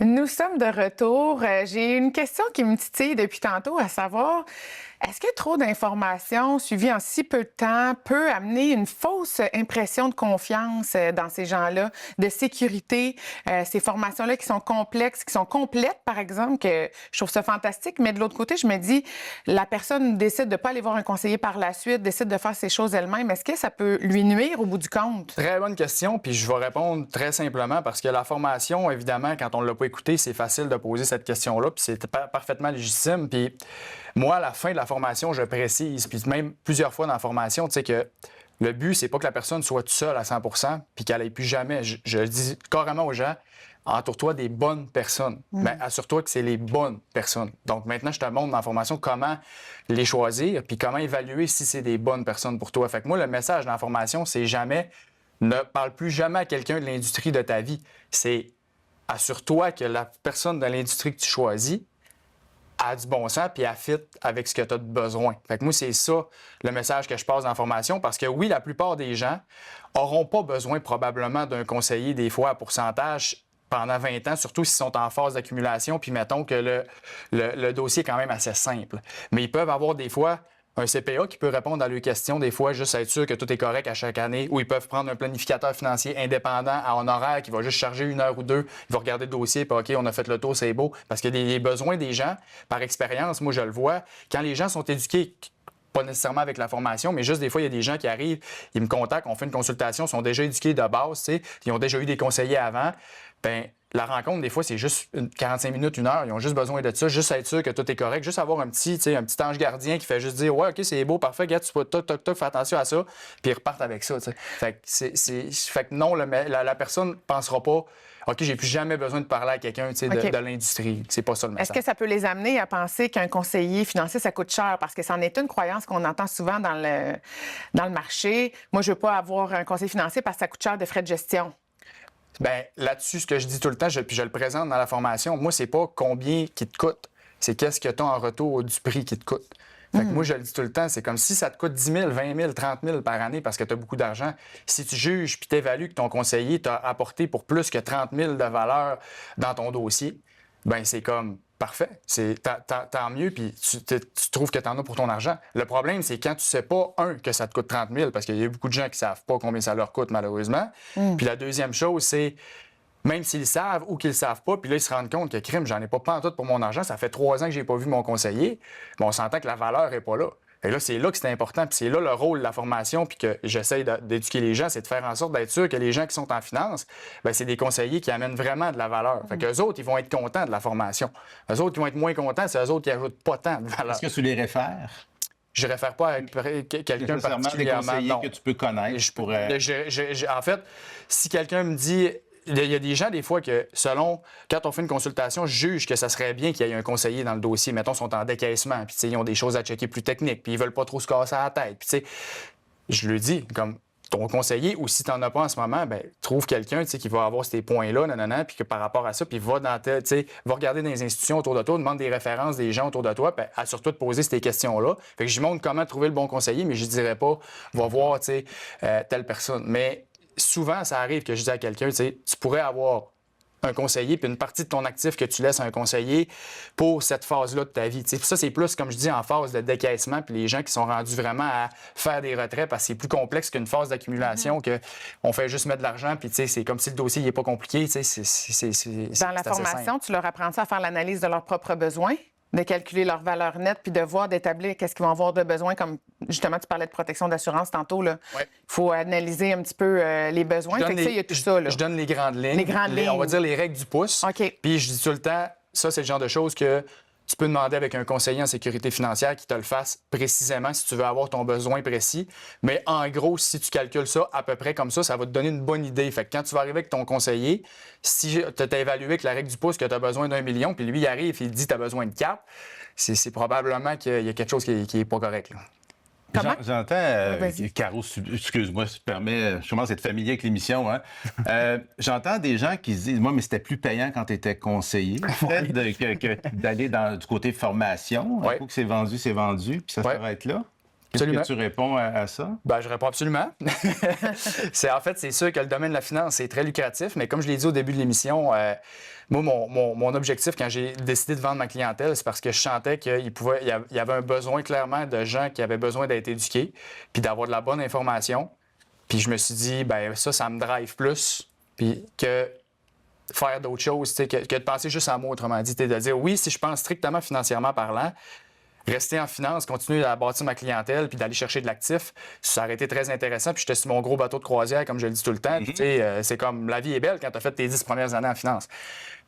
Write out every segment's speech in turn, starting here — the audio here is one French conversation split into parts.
Nous sommes de retour. J'ai une question qui me titille depuis tantôt, à savoir, est-ce que trop d'informations suivies en si peu de temps peut amener une fausse impression de confiance dans ces gens-là, de sécurité, ces formations-là qui sont complexes, qui sont complètes, par exemple, que je trouve ça fantastique, mais de l'autre côté, je me dis, la personne décide de ne pas aller voir un conseiller par la suite, décide de faire ces choses elle-même. Est-ce que ça peut lui nuire au bout du compte? Très bonne question, puis je vais répondre très simplement parce que la formation, évidemment, quand on ne l'a pas écouté, c'est facile de poser cette question-là, puis c'est parfaitement légitime. Puis moi, à la fin de la formation, je précise, puis même plusieurs fois dans la formation, tu sais que le but, c'est pas que la personne soit toute seule à 100 puis qu'elle n'aille plus jamais. Je le dis carrément aux gens, entoure-toi des bonnes personnes. Mais assure-toi que c'est les bonnes personnes. Donc maintenant, je te montre dans la formation comment les choisir, puis comment évaluer si c'est des bonnes personnes pour toi. Fait que moi, le message dans la formation, c'est jamais ne parle plus jamais à quelqu'un de l'industrie de ta vie. C'est assure-toi que la personne de l'industrie que tu choisis a du bon sens puis elle fit avec ce que tu as besoin. Fait que moi, c'est ça le message que je passe dans la formation parce que oui, la plupart des gens n'auront pas besoin probablement d'un conseiller des fois à pourcentage pendant 20 ans, surtout s'ils sont en phase d'accumulation, puis mettons que le dossier est quand même assez simple. Mais ils peuvent avoir des fois un CPA qui peut répondre à leurs questions, des fois, juste être sûr que tout est correct à chaque année, ou ils peuvent prendre un planificateur financier indépendant à honoraire qui va juste charger 1 heure ou 2, il va regarder le dossier, puis OK, on a fait le tour, c'est beau. Parce que les besoins des gens, par expérience, moi je le vois, quand les gens sont éduqués, pas nécessairement avec la formation, mais juste des fois, il y a des gens qui arrivent, ils me contactent, on fait une consultation, ils sont déjà éduqués de base, tu sais, ils ont déjà eu des conseillers avant. Bien, la rencontre, des fois, c'est juste 45 minutes, 1 heure. Ils ont juste besoin de ça, juste être sûr que tout est correct, juste avoir un petit ange gardien qui fait juste dire ouais, OK, c'est beau, parfait, regarde, tu peux toc, toc, toc, fais attention à ça, puis ils repartent avec ça. T'sais. Fait que non, la personne ne pensera pas OK, j'ai plus jamais besoin de parler à quelqu'un de l'industrie. C'est pas ça le message. Est-ce que ça peut les amener à penser qu'un conseiller financier, ça coûte cher? Parce que c'en est une croyance qu'on entend souvent dans le marché. Moi, je veux pas avoir un conseiller financier parce que ça coûte cher de frais de gestion. Bien, là-dessus, ce que je dis tout le temps, puis je le présente dans la formation, moi, c'est pas combien qui te coûte, c'est qu'est-ce que tu as en retour du prix qui te coûte. Fait que moi, je le dis tout le temps, c'est comme si ça te coûte 10 000, 20 000, 30 000 par année parce que tu as beaucoup d'argent. Si tu juges puis tu évalues que ton conseiller t'a apporté pour plus que 30 000 de valeur dans ton dossier, bien, c'est comme parfait. Tant mieux, puis tu trouves que tu en as pour ton argent. Le problème, c'est quand tu sais pas, que ça te coûte 30 000 parce qu'il y a beaucoup de gens qui savent pas combien ça leur coûte, malheureusement. Puis la deuxième chose, c'est même s'ils savent ou qu'ils ne savent pas, puis là, ils se rendent compte que crime, j'en ai pas pantoute pour mon argent, ça fait 3 ans que j'ai pas vu mon conseiller, mais on s'entend que la valeur n'est pas là. Et là, c'est là que c'est important, puis c'est là le rôle de la formation, puis que j'essaie d'éduquer les gens, c'est de faire en sorte d'être sûr que les gens qui sont en finance, bien, c'est des conseillers qui amènent vraiment de la valeur. Fait qu'eux autres, ils vont être contents de la formation. Eux autres qui vont être moins contents, c'est eux autres qui n'ajoutent pas tant de valeur. Est-ce que tu les réfères? Je ne réfère pas à quelqu'un particulièrement. Des conseillers non. que tu peux connaître. En fait, si quelqu'un me dit... Il y a des gens, des fois, que quand on fait une consultation, jugent que ça serait bien qu'il y ait un conseiller dans le dossier. Mettons, ils sont en décaissement, puis ils ont des choses à checker plus techniques, puis ils veulent pas trop se casser la tête. Puis je le dis, comme ton conseiller, ou si tu n'en as pas en ce moment, ben trouve quelqu'un qui va avoir ces points-là, puis que par rapport à ça, puis va regarder dans les institutions autour de toi, demande des références des gens autour de toi, puis assure-toi de poser ces questions-là. Fait que je montre comment trouver le bon conseiller, mais je dirais pas, va voir telle personne. Mais souvent, ça arrive que je dis à quelqu'un, tu pourrais avoir un conseiller, puis une partie de ton actif que tu laisses à un conseiller pour cette phase-là de ta vie. T'sais. Ça, c'est plus, comme je dis, en phase de décaissement, puis les gens qui sont rendus vraiment à faire des retraits, parce que c'est plus complexe qu'une phase d'accumulation, qu'on fait juste mettre de l'argent, puis c'est comme si le dossier n'est pas compliqué. Dans la formation, tu leur apprends ça à faire l'analyse de leurs propres besoins? De calculer leur valeur nette, puis de voir, d'établir qu'est-ce qu'ils vont avoir de besoin, comme justement, tu parlais de protection d'assurance tantôt. Il faut analyser un petit peu les besoins. Il y a tout ça. Là. Je donne les grandes lignes. Les grandes lignes. On va dire les règles du pouce. OK. Puis je dis tout le temps, ça, c'est le genre de choses que tu peux demander avec un conseiller en sécurité financière qui te le fasse précisément si tu veux avoir ton besoin précis. Mais en gros, si tu calcules ça à peu près comme ça va te donner une bonne idée. Fait que quand tu vas arriver avec ton conseiller, si tu as évalué avec la règle du pouce que tu as besoin d'1 million, puis lui, il arrive et il dit que tu as besoin de 4, c'est probablement qu'il y a quelque chose qui n'est pas correct. Là. J'entends, Caro, excuse-moi, si tu permets, je commence à être familier avec l'émission. Hein? J'entends des gens qui se disent, moi, mais c'était plus payant quand tu étais conseiller, que d'aller du côté formation. Un coup que c'est vendu, puis ça s'arrête là. Qu'est-ce que tu réponds à ça? Ben, je réponds absolument. C'est sûr que le domaine de la finance, c'est très lucratif, mais comme je l'ai dit au début de l'émission, moi, mon objectif quand j'ai décidé de vendre ma clientèle, c'est parce que je sentais qu'il y avait un besoin clairement de gens qui avaient besoin d'être éduqués, puis d'avoir de la bonne information. Puis je me suis dit, ben ça me drive plus, puis que faire d'autres choses, que de penser juste à moi, autrement dit, de dire, oui, si je pense strictement financièrement parlant, rester en finance, continuer à bâtir ma clientèle puis d'aller chercher de l'actif, ça aurait été très intéressant. Puis j'étais sur mon gros bateau de croisière, comme je le dis tout le temps. Puis, c'est comme la vie est belle quand tu as fait tes 10 premières années en finance.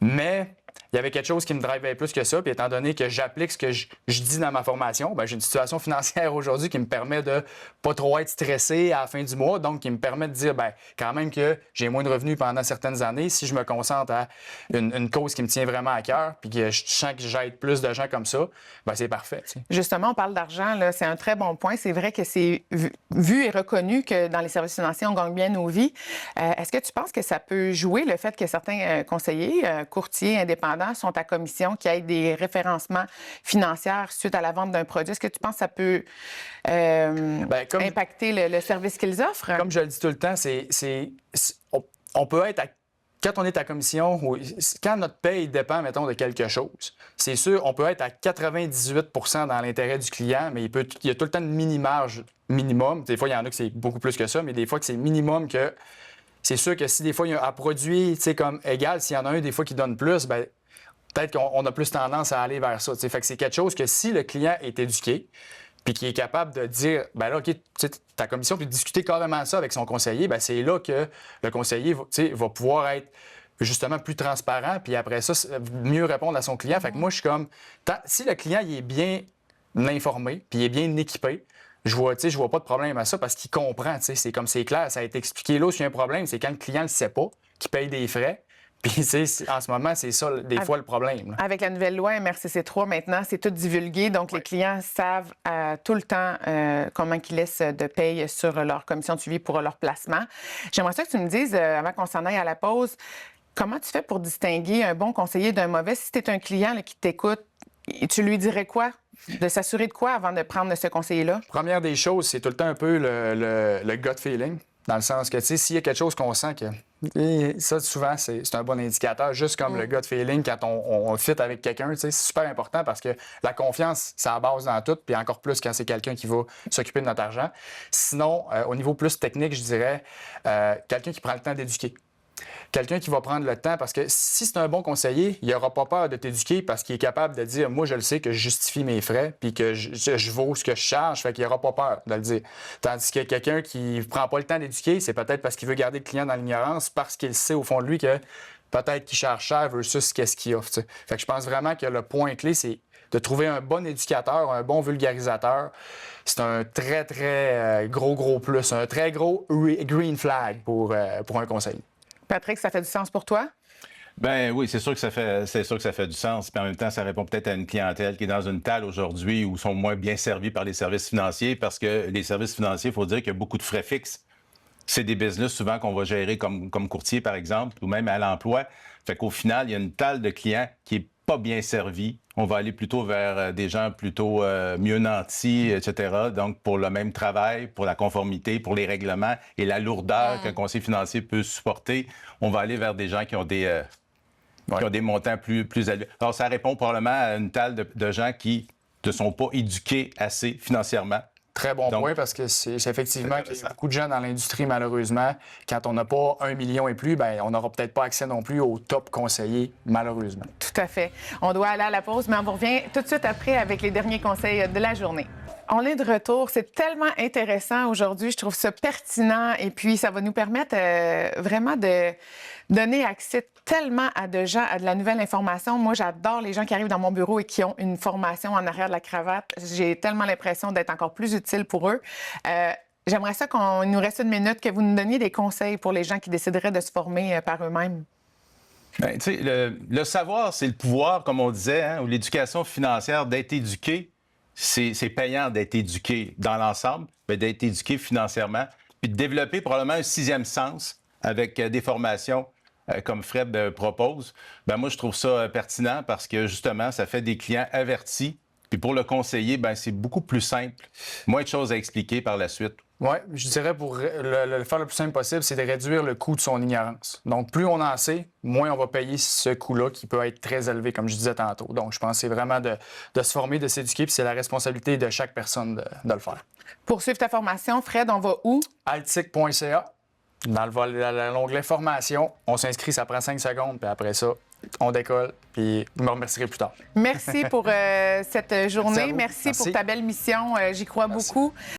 Mais il y avait quelque chose qui me drivait plus que ça. Puis étant donné que j'applique ce que je dis dans ma formation, ben, j'ai une situation financière aujourd'hui qui me permet de pas trop être stressé à la fin du mois. Donc, qui me permet de dire, ben, quand même que j'ai moins de revenus pendant certaines années, si je me concentre à une cause qui me tient vraiment à cœur, puis que je sens que j'aide plus de gens comme ça, ben, c'est parfait. T'sais. Justement, on parle d'argent, là, c'est un très bon point. C'est vrai que c'est vu et reconnu que dans les services financiers, on gagne bien nos vies. Est-ce que tu penses que ça peut jouer le fait que certains conseillers, courtiers, indépendants sont à commission, qui aient des référencements financiers suite à la vente d'un produit? Est-ce que tu penses que ça peut impacter le service qu'ils offrent? Comme je le dis tout le temps, on peut être quand on est à commission, quand notre paye dépend, mettons, de quelque chose, c'est sûr, on peut être à 98 dans l'intérêt du client, mais il y a tout le temps une mini-marge minimum. Des fois, il y en a que c'est beaucoup plus que ça, mais des fois que c'est minimum que... C'est sûr que si des fois, il y a un produit, comme égal, s'il y en a un des fois qui donne plus, ben peut-être qu'on a plus tendance à aller vers ça. Fait que c'est quelque chose que si le client est éduqué, puis qui est capable de dire, ben là, OK, ta commission, puis de discuter carrément ça avec son conseiller, ben c'est là que le conseiller va pouvoir être justement plus transparent, puis après ça, mieux répondre à son client. Fait que moi, je suis comme, si le client il est bien informé, puis il est bien équipé, je vois pas de problème à ça parce qu'il comprend, c'est comme c'est clair, ça a été expliqué. Là où il y a un problème, c'est quand le client ne le sait pas, qu'il paye des frais. Puis, en ce moment, c'est ça, des fois, le problème. Là. Avec la nouvelle loi MRCC3, maintenant, c'est tout divulgué. Donc, les clients savent tout le temps comment ils laissent de paye sur leur commission de suivi pour leur placement. J'aimerais ça que tu me dises, avant qu'on s'en aille à la pause, comment tu fais pour distinguer un bon conseiller d'un mauvais? Si tu es un client là, qui t'écoute, tu lui dirais quoi? De s'assurer de quoi avant de prendre ce conseiller-là? Première des choses, c'est tout le temps un peu le gut feeling. Dans le sens que, s'il y a quelque chose qu'on sent que... Ça, souvent, c'est un bon indicateur. Juste comme le gut feeling, quand on fit avec quelqu'un, c'est super important parce que la confiance, c'est la base dans tout, puis encore plus quand c'est quelqu'un qui va s'occuper de notre argent. Sinon, au niveau plus technique, je dirais, quelqu'un qui prend le temps d'éduquer. Quelqu'un qui va prendre le temps, parce que si c'est un bon conseiller, il n'aura pas peur de t'éduquer parce qu'il est capable de dire, moi, je le sais que je justifie mes frais puis que je vaux ce que je charge, fait qu'il n'aura pas peur de le dire. Tandis que quelqu'un qui ne prend pas le temps d'éduquer, c'est peut-être parce qu'il veut garder le client dans l'ignorance, parce qu'il sait au fond de lui que peut-être qu'il charge cher versus qu'est-ce qu'il offre. T'sais. Fait que je pense vraiment que le point clé, c'est de trouver un bon éducateur, un bon vulgarisateur. C'est un très, très gros plus, un très gros green flag pour un conseiller. Patrick, ça fait du sens pour toi? Ben oui, c'est sûr que ça fait du sens. Puis en même temps, ça répond peut-être à une clientèle qui est dans une table aujourd'hui où ils sont moins bien servis par les services financiers parce que les services financiers, il faut dire qu'il y a beaucoup de frais fixes. C'est des business souvent qu'on va gérer comme courtier, par exemple, ou même à l'emploi. Fait qu'au final, il y a une table de clients qui est pas bien servie. On va aller plutôt vers des gens plutôt mieux nantis, etc. Donc, pour le même travail, pour la conformité, pour les règlements et la lourdeur qu'un conseiller financier peut supporter, on va aller vers des gens qui ont des montants plus élevés. Alors, ça répond probablement à une table de gens qui ne sont pas éduqués assez financièrement. Très bon point, parce que c'est effectivement qu'il y a beaucoup de gens dans l'industrie, malheureusement. Quand on n'a pas 1 million et plus, bien, on n'aura peut-être pas accès non plus aux top conseillers, malheureusement. Tout à fait. On doit aller à la pause, mais on vous revient tout de suite après avec les derniers conseils de la journée. On est de retour. C'est tellement intéressant aujourd'hui. Je trouve ça pertinent et puis ça va nous permettre vraiment de donner accès tellement à de gens, à de la nouvelle information. Moi, j'adore les gens qui arrivent dans mon bureau et qui ont une formation en arrière de la cravate. J'ai tellement l'impression d'être encore plus utile pour eux. J'aimerais ça qu'on nous reste une minute, que vous nous donniez des conseils pour les gens qui décideraient de se former par eux-mêmes. Bien, tu sais, le savoir, c'est le pouvoir, comme on disait, ou l'éducation financière, d'être éduqué. C'est payant d'être éduqué dans l'ensemble, mais d'être éduqué financièrement, puis de développer probablement un 6e sens avec des formations comme Fred propose. Bien, moi, je trouve ça pertinent parce que, justement, ça fait des clients avertis, Puis pour le conseiller, ben c'est beaucoup plus simple. Moins de choses à expliquer par la suite. Oui, je dirais pour le faire le plus simple possible, c'est de réduire le coût de son ignorance. Donc, plus on en sait, moins on va payer ce coût-là qui peut être très élevé, comme je disais tantôt. Donc, je pense que c'est vraiment de se former, de s'éduquer, puis c'est la responsabilité de chaque personne de le faire. Pour suivre ta formation, Fred, on va où? Altic.ca, dans l'onglet formation, on s'inscrit, ça prend 5 secondes, puis après ça, on décolle, puis vous me remercierez plus tard. Merci pour cette journée. Merci Merci pour ta belle mission. J'y crois beaucoup.